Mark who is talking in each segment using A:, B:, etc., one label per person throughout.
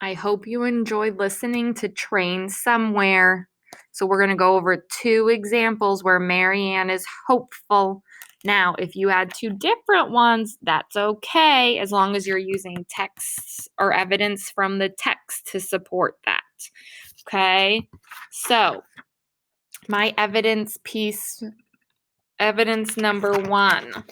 A: I hope you enjoyed listening to Train Somewhere. So we're going to go over 2 examples where Marianne is hopeful. Now, if you add 2 different ones, that's okay, as long as you're using texts or evidence from the text to support that. Okay? So, my evidence number 1.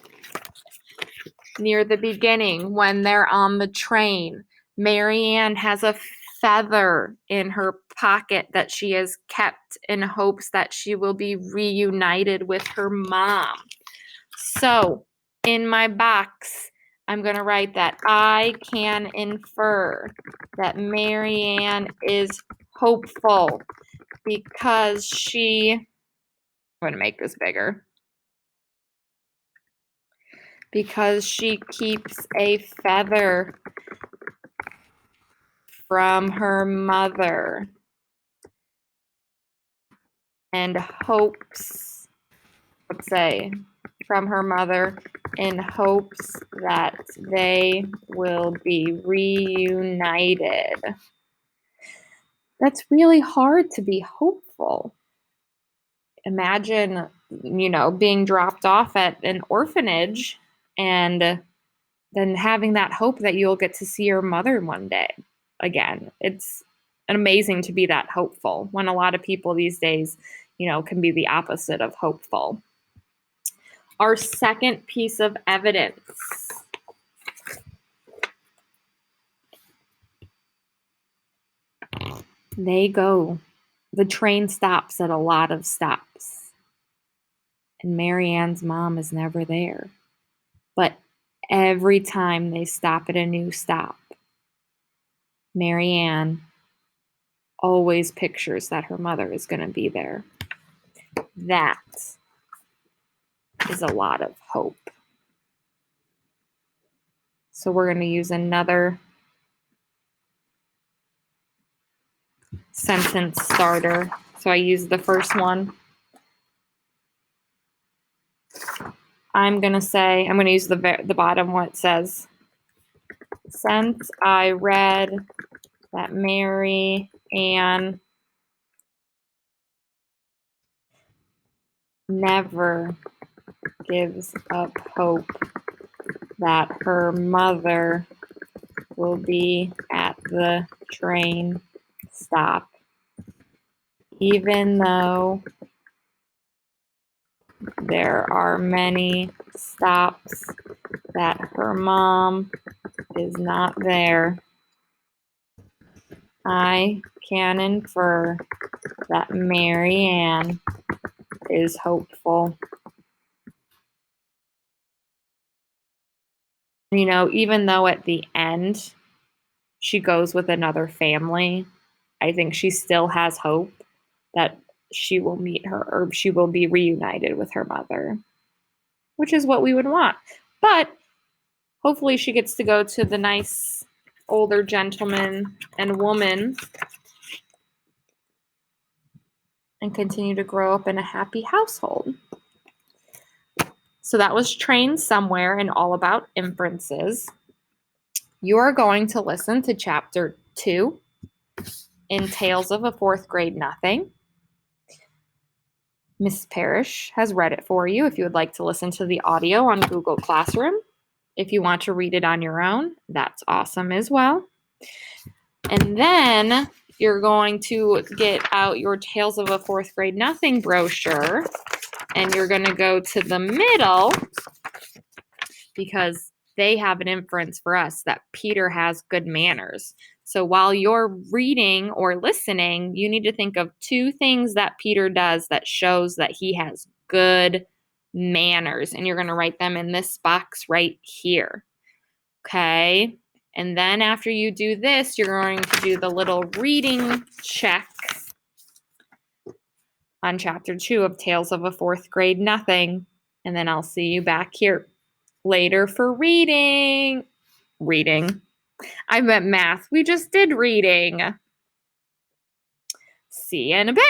A: Near the beginning, when they're on the train, Marianne has a feather in her pocket that she has kept in hopes that she will be reunited with her mom. So, in my box, I'm going to write that I can infer that Marianne is hopeful because I'm going to make this bigger. Because she keeps a feather from her mother and hopes, let's say, from her mother in hopes that they will be reunited. That's really hard to be hopeful. Imagine, being dropped off at an orphanage and then having that hope that you'll get to see your mother one day again. It's amazing to be that hopeful when a lot of people these days, can be the opposite of hopeful. Our second piece of evidence. The train stops at a lot of stops. And Marianne's mom is never there. But every time they stop at a new stop, Marianne always pictures that her mother is going to be there. That is a lot of hope. So we're going to use another sentence starter. So I use the first one. I'm going to use the bottom one. It says, since I read that Marianne never gives up hope that her mother will be at the train stop, even though there are many stops that her mom is not there. I can infer that Marianne is hopeful. Even though at the end she goes with another family, I think she still has hope that she will meet her, or she will be reunited with her mother, which is what we would want. But hopefully she gets to go to the nice older gentleman and woman and continue to grow up in a happy household. So that was Train Somewhere and all about inferences. You are going to listen to chapter 2 in Tales of a Fourth Grade Nothing. Miss Parrish has read it for you if you would like to listen to the audio on Google Classroom. If you want to read it on your own, that's awesome as well. And then you're going to get out your Tales of a Fourth Grade Nothing brochure, and you're going to go to the middle because they have an inference for us that Peter has good manners. So while you're reading or listening, you need to think of 2 things that Peter does that shows that he has good manners. And you're going to write them in this box right here. Okay? And then after you do this, you're going to do the little reading check on chapter 2 of Tales of a Fourth Grade Nothing. And then I'll see you back here later for reading. I meant math. We just did reading. See you in a bit.